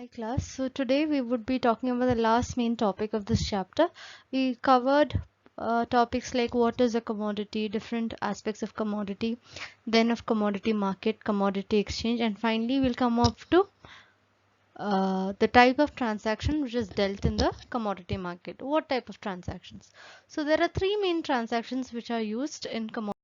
Hi class. So today we would be talking about the last main topic of this chapter. We covered topics like what is a commodity, different aspects of commodity, then of commodity market, commodity exchange, and finally we'll come up to the type of transaction which is dealt in the commodity market. What type of transactions? So there are three main transactions which are used in commodity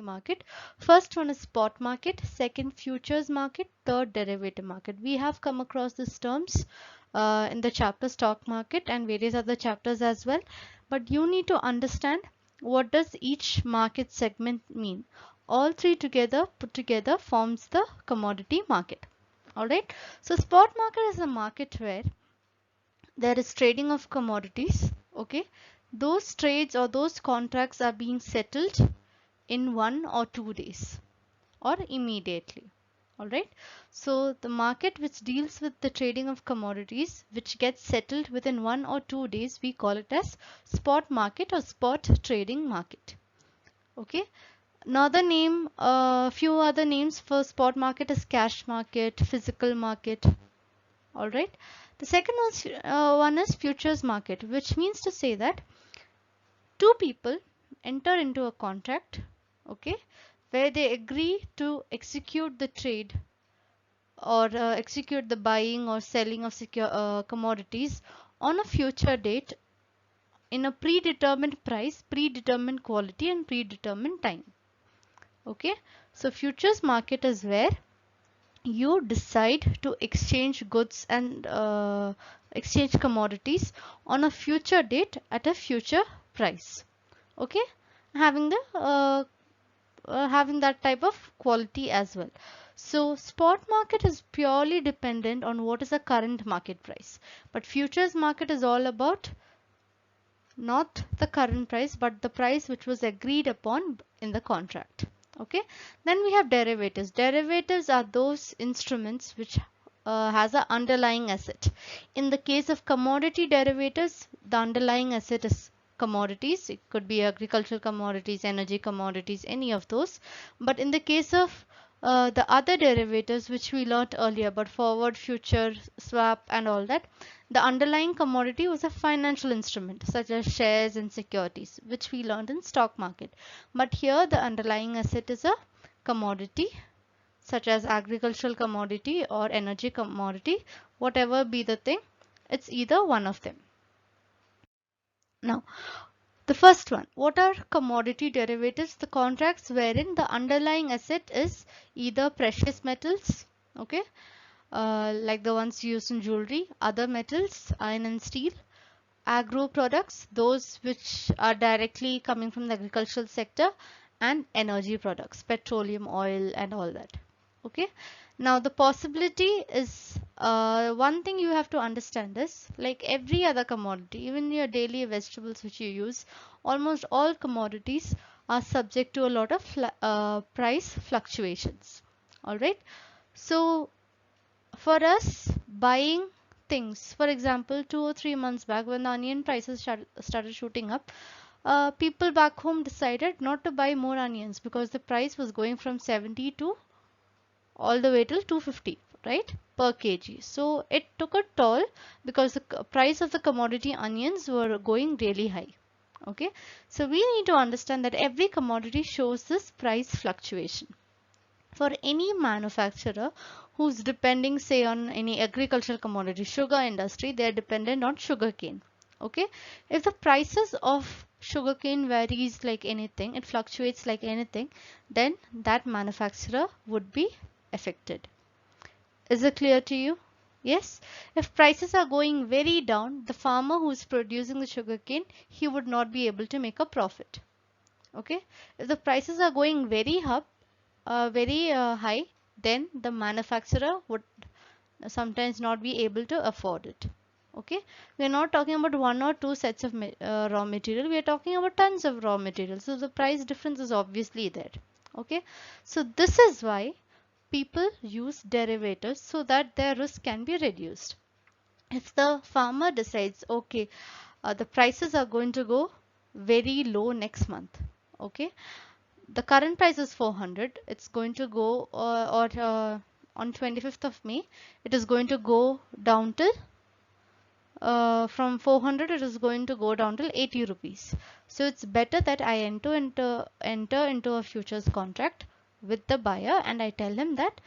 market. First one is spot market, second futures market, third derivative market. We have come across these terms in the chapter stock market and various other chapters as well, but you need to understand what does each market segment mean. All three together put together forms the commodity market. All right, so spot market is a market where there is trading of commodities. Okay, those trades or those contracts are being settled in 1 or 2 days or immediately. All right, so the market which deals with the trading of commodities which gets settled within 1 or 2 days, we call it as spot market or spot trading market. Okay, another name, few other names for spot market is cash market, physical market. All right, the second one is futures market, which means to say that two people enter into a contract, okay, where they agree to execute the trade or execute the buying or selling of commodities on a future date in a predetermined price, predetermined quality, and predetermined time. Okay, so futures market is where you decide to exchange goods and exchange commodities on a future date at a future price. Okay, having the having that type of quality as well. So spot market is purely dependent on what is the current market price, but futures market is all about not the current price but the price which was agreed upon in the contract. Okay, then we have derivatives. Derivatives are those instruments which has an underlying asset. In the case of commodity derivatives, the underlying asset is commodities. It could be agricultural commodities, energy commodities, any of those. But in the case of the other derivatives which we learnt earlier, but forward, future, swap and all that, the underlying commodity was a financial instrument such as shares and securities, which we learned in stock market. But here the underlying asset is a commodity such as agricultural commodity or energy commodity, whatever be the thing, it's either one of them. Now, the first one, what are commodity derivatives? The contracts wherein the underlying asset is either precious metals, okay, like the ones used in jewelry, other metals, iron and steel, agro products, those which are directly coming from the agricultural sector, and energy products, petroleum, oil and all that. Okay, now the possibility is one thing you have to understand is like every other commodity, even your daily vegetables which you use, almost all commodities are subject to a lot of price fluctuations. All right, so for us buying things, for example 2 or 3 months back when the onion prices started shooting up, people back home decided not to buy more onions because the price was going from 70 to all the way till 250, right, per kg. So it took a toll because the price of the commodity onions were going really high. Okay, so we need to understand that every commodity shows this price fluctuation. For any manufacturer who's depending say on any agricultural commodity, sugar industry, they're dependent on sugarcane. Okay, if the prices of sugarcane varies like anything, it fluctuates like anything, then that manufacturer would be affected. Is it clear to you? Yes, if prices are going very down, the farmer who's producing the sugarcane, he would not be able to make a profit. Okay, if the prices are going very high, then the manufacturer would sometimes not be able to afford it. Okay, we are not talking about 1 or 2 sets of raw material, we are talking about tons of raw material, so the price difference is obviously there. Okay, so this is why people use derivatives so that their risk can be reduced. If the farmer decides, okay, the prices are going to go very low next month, okay, the current price is 400, it's going to go or on 25th of May, it is going to go down till from 400 it is going to go down till 80 rupees. So it's better that I enter into a futures contract with the buyer, and I tell him that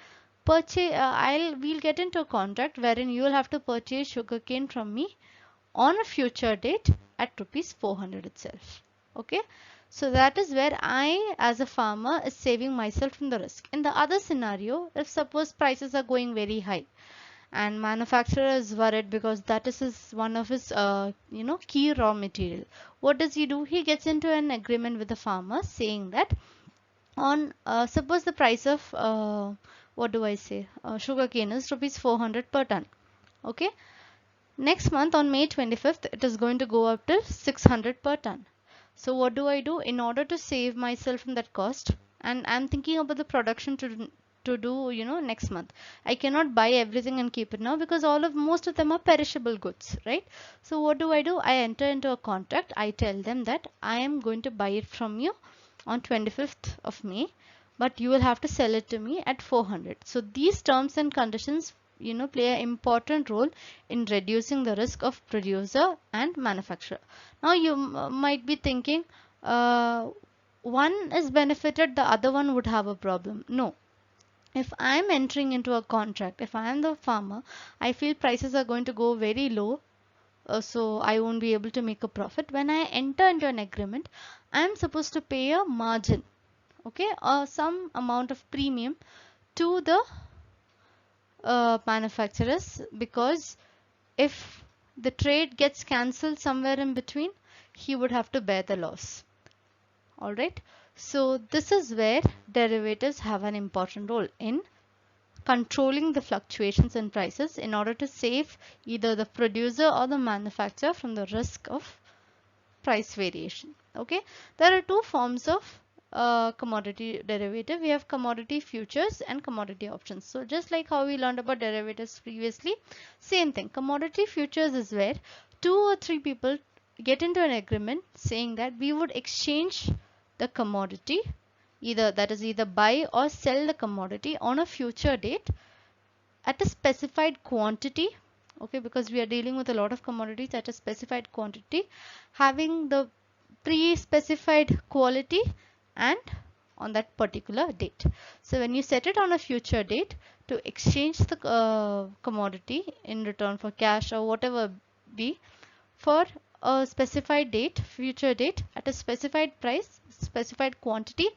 we'll get into a contract wherein you will have to purchase sugarcane from me on a future date at rupees 400 itself. Okay, so that is where I as a farmer is saving myself from the risk. In the other scenario, if suppose prices are going very high and manufacturer is worried because that is one of his key raw material, what does he do? He gets into an agreement with the farmer saying that on suppose the price of what do I say sugarcane is rupees 400 per ton. Okay, next month on May 25th it is going to go up to 600 per ton. So what do I do in order to save myself from that cost? And I'm thinking about the production to do next month. I cannot buy everything and keep it now because most of them are perishable goods, right? So what do? I enter into a contract. I tell them that I am going to buy it from you on 25th of May, but you will have to sell it to me at 400. So these terms and conditions play an important role in reducing the risk of producer and manufacturer. Now you might be thinking one is benefited, the other one would have a problem. No, if I am entering into a contract, if I am the farmer, I feel prices are going to go very low, so I won't be able to make a profit. When I enter into an agreement, I am supposed to pay a margin, okay, or some amount of premium to the manufacturers, because if the trade gets cancelled somewhere in between, he would have to bear the loss. All right. So this is where derivatives have an important role in controlling the fluctuations in prices in order to save either the producer or the manufacturer from the risk of price variation. Okay, there are two forms of commodity derivative. We have commodity futures and commodity options. So just like how we learned about derivatives previously, same thing. Commodity futures is where 2 or 3 people get into an agreement saying that we would exchange the commodity, either buy or sell the commodity on a future date at a specified quantity. Okay, because we are dealing with a lot of commodities at a specified quantity, having the pre-specified quality and on that particular date. So when you set it on a future date to exchange the commodity in return for cash or whatever be, for a specified date, future date, at a specified price, specified quantity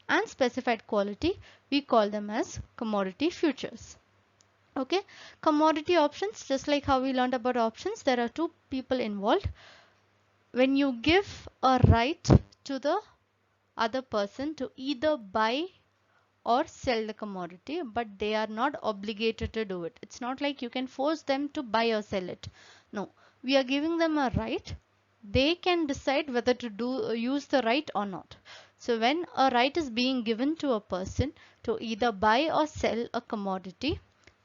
and specified quality, we call them as commodity futures. Okay, commodity options, just like how we learned about options, there are 2 people involved. When you give a right to the other person to either buy or sell the commodity, but they are not obligated to do it. It's not like you can force them to buy or sell it. No, we are giving them a right. They can decide whether to use the right or not. So when a right is being given to a person to either buy or sell a commodity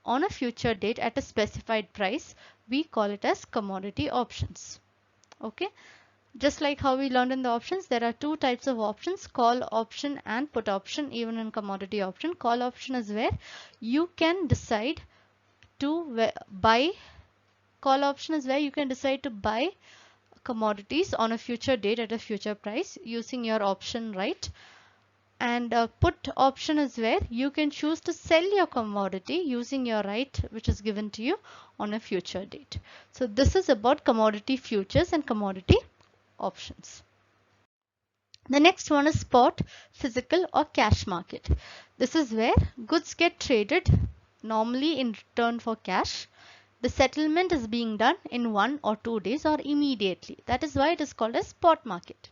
on a future date at a specified price, we call it as commodity options. Okay, just like how we learned in the options, there are 2 types of options, call option and put option. Even in commodity option, call option is where you can decide to buy. Call option is where you can decide to buy commodities on a future date at a future price using your option right. And put option is where you can choose to sell your commodity using your right which is given to you on a future date. So this is about commodity futures and commodity options. The next one is spot, physical or cash market. This is where goods get traded normally in return for cash. The settlement is being done in 1 or 2 days or immediately. That is why it is called a spot market.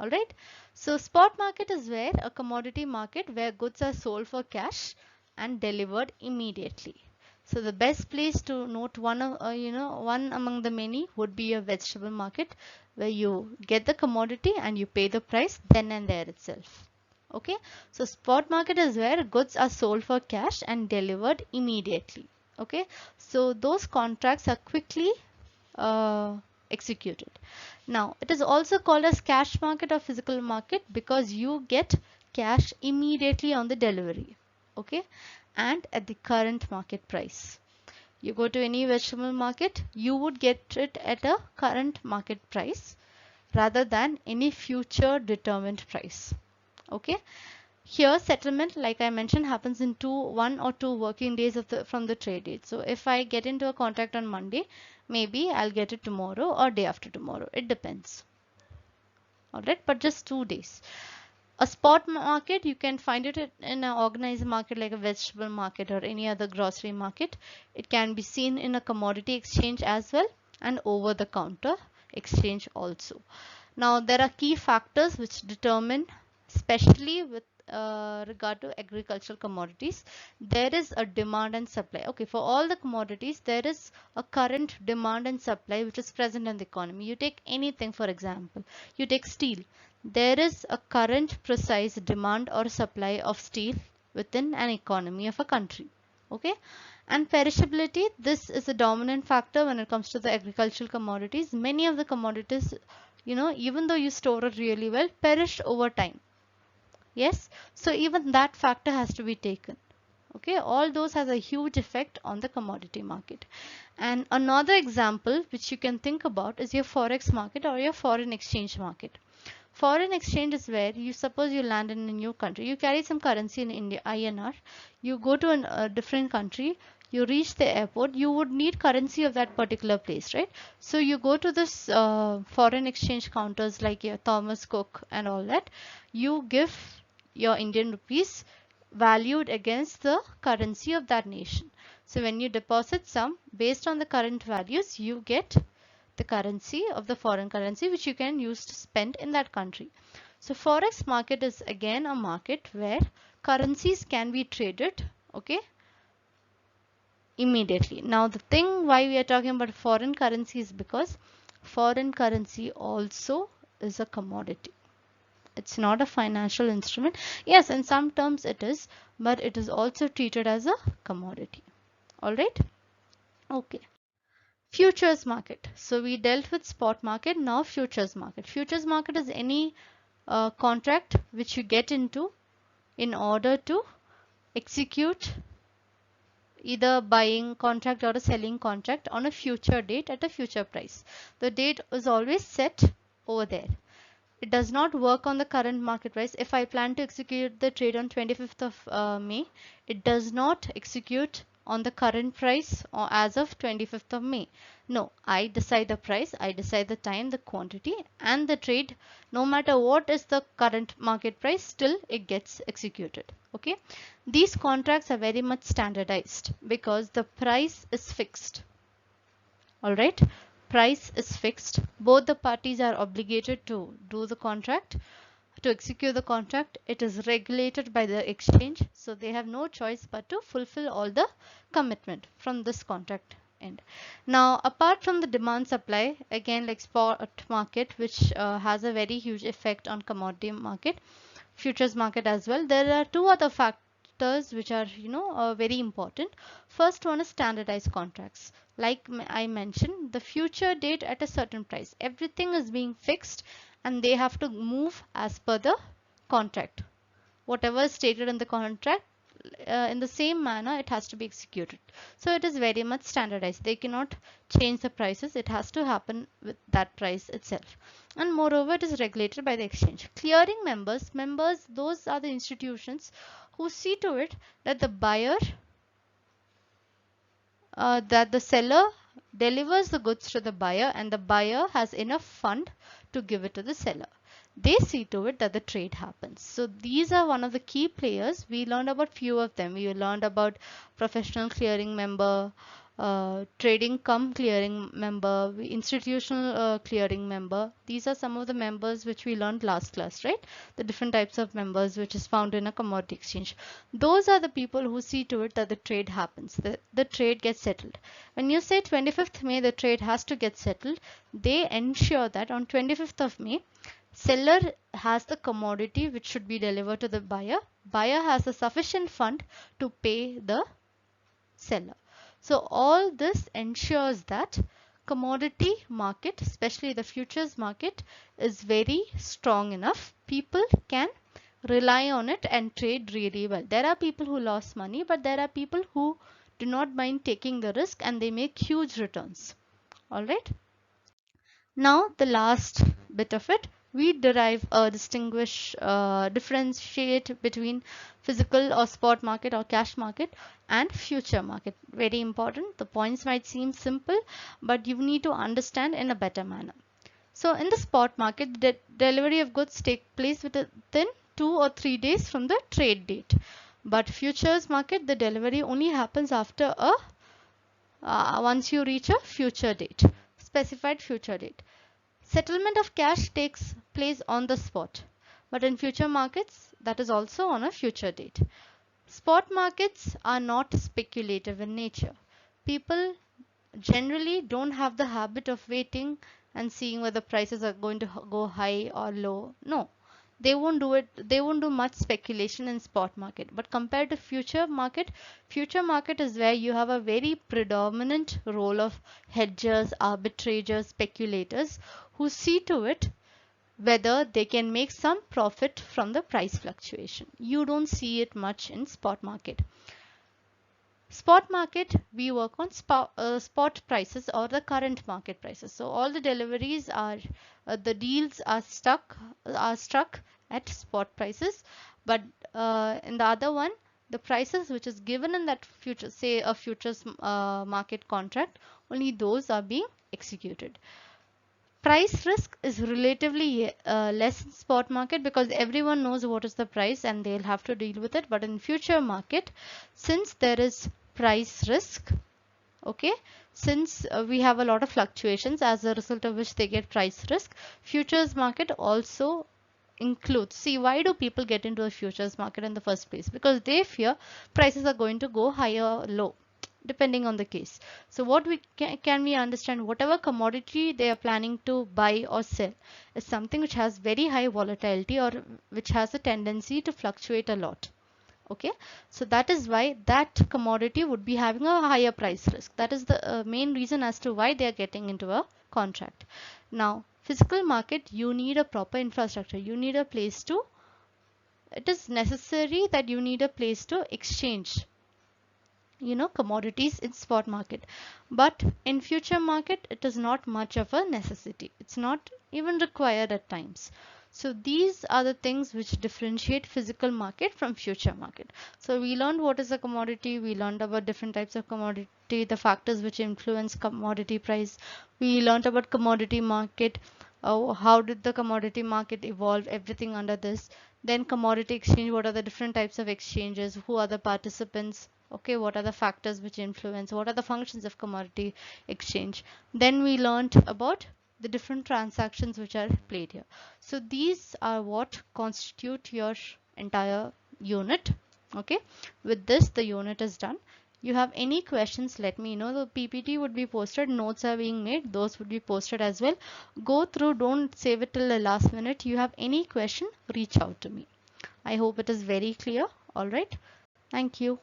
Alright, so spot market is where a commodity market where goods are sold for cash and delivered immediately. So the best place to note one among the many would be a vegetable market where you get the commodity and you pay the price then and there itself. Okay, so spot market is where goods are sold for cash and delivered immediately. Okay, so those contracts are quickly executed. Now it is also called as cash market or physical market because you get cash immediately on the delivery. Okay, and at the current market price. You go to any vegetable market, you would get it at a current market price rather than any future determined price. Okay. Here settlement, like I mentioned, happens in 1 or 2 working days from the trade date. So if I get into a contract on Monday, maybe I'll get it tomorrow or day after tomorrow. It depends. Alright, but just 2 days. A spot market, you can find it in an organized market like a vegetable market or any other grocery market. It can be seen in a commodity exchange as well and over the counter exchange also. Now there are key factors which determine, especially with regard to agricultural commodities, there is a demand and supply. Okay, for all the commodities there is a current demand and supply which is present in the economy. You take anything, for example, you take steel. There is a current precise demand or supply of steel within an economy of a country. Okay, and perishability, this is a dominant factor when it comes to the agricultural commodities. Many of the commodities, even though you store it really well, perish over time. Yes, so even that factor has to be taken. Okay, all those has a huge effect on the commodity market. And another example which you can think about is your forex market or your foreign exchange market. Foreign exchange is where you suppose you land in a new country, you carry some currency in India, INR, you go to a different country, you reach the airport, you would need currency of that particular place, right? So you go to this foreign exchange counters like your Thomas Cook and all that, you give your Indian rupees valued against the currency of that nation. So when you deposit some, based on the current values, you get the currency of the foreign currency which you can use to spend in that country. So forex market is again a market where currencies can be traded, okay, immediately. Now the thing why we are talking about foreign currency is because foreign currency also is a commodity. It's not a financial instrument. Yes, in some terms it is, but it is also treated as a commodity. All right. Okay. Futures market. So we dealt with spot market. Now futures market. Futures market is any contract which you get into in order to execute either buying contract or a selling contract on a future date at a future price. The date is always set over there. It does not work on the current market price. If I plan to execute the trade on 25th of May, it does not execute on the current price or as of 25th of May. No, I decide the price, I decide the time, the quantity, and the trade, no matter what is the current market price, still it gets executed. Okay, these contracts are very much standardized because the price is fixed. All right, price is fixed. Both the parties are obligated to do the contract, to execute the contract. It is regulated by the exchange, so they have no choice but to fulfill all the commitment from this contract end. Now apart from the demand supply, again like spot market, which has a very huge effect on commodity market, futures market as well, there are two other factors which are very important. First one is standardized contracts. Like I mentioned, the future date at a certain price, everything is being fixed and they have to move as per the contract. Whatever is stated in the contract, in the same manner it has to be executed. So it is very much standardized. They cannot change the prices. It has to happen with that price itself. And moreover, it is regulated by the exchange. Clearing members, those are the institutions who see to it that the buyer, that the seller delivers the goods to the buyer and the buyer has enough fund to give it to the seller. They see to it that the trade happens. So these are one of the key players. We learned about few of them. We learned about professional clearing member, trading cum clearing member, institutional clearing member. These are some of the members which we learned last class, right? The different types of members which is found in a commodity exchange. Those are the people who see to it that the trade happens, the trade gets settled. When you say 25th May the trade has to get settled, they ensure that on 25th of May seller has the commodity which should be delivered to the buyer. Buyer has a sufficient fund to pay the seller. So all this ensures that commodity market, especially the futures market, is very strong enough. People can rely on it and trade really well. There are people who lost money, but there are people who do not mind taking the risk and they make huge returns. All right. Now the last bit of it, we derive a differentiate between physical or spot market or cash market and future market. Very important. The points might seem simple, but you need to understand in a better manner. So in the spot market, the delivery of goods take place within 2 or 3 days from the trade date. But futures market, the delivery only happens after once you reach a future date, specified future date. Settlement of cash takes place on the spot, but in future markets, that is also on a future date. Spot markets are not speculative in nature. People generally don't have the habit of waiting and seeing whether prices are going to go high or low. No, they won't do it. They won't do much speculation in spot market. But compared to future market is where you have a very predominant role of hedgers, arbitragers, speculators who see to it whether they can make some profit from the price fluctuation. You don't see it much in spot market. Spot market, we work on spot prices or the current market prices. So all the deliveries are, the deals are struck at spot prices. But in the other one, the prices which is given in that future, say a futures market contract, only those are being executed. Price risk is relatively less in spot market because everyone knows what is the price and they'll have to deal with it. But in future market, since there is price risk, okay, since we have a lot of fluctuations as a result of which they get price risk, futures market also includes. See, why do people get into a futures market in the first place? Because they fear prices are going to go higher or low depending on the case. So what we can we understand, whatever commodity they are planning to buy or sell is something which has very high volatility or which has a tendency to fluctuate a lot. Okay, so that is why that commodity would be having a higher price risk. That is the main reason as to why they are getting into a contract. Now physical market, you need a proper infrastructure, you need a place to, it is necessary that you need a place to exchange commodities in spot market. But in future market, it is not much of a necessity, it's not even required at times. So these are the things which differentiate physical market from future market. So we learned what is a commodity, we learned about different types of commodity, the factors which influence commodity price, we learned about commodity market, how did the commodity market evolve, everything under this. Then commodity exchange, what are the different types of exchanges, who are the participants, okay, what are the factors which influence, what are the functions of commodity exchange. Then we learned about the different transactions which are played here. So these are what constitute your entire unit. Okay, with this the unit is done. You have any questions, let me know. The PPT would be posted, notes are being made, those would be posted as well. Go through, don't save it till the last minute. You have any question, reach out to me. I hope it is very clear. All right, thank you.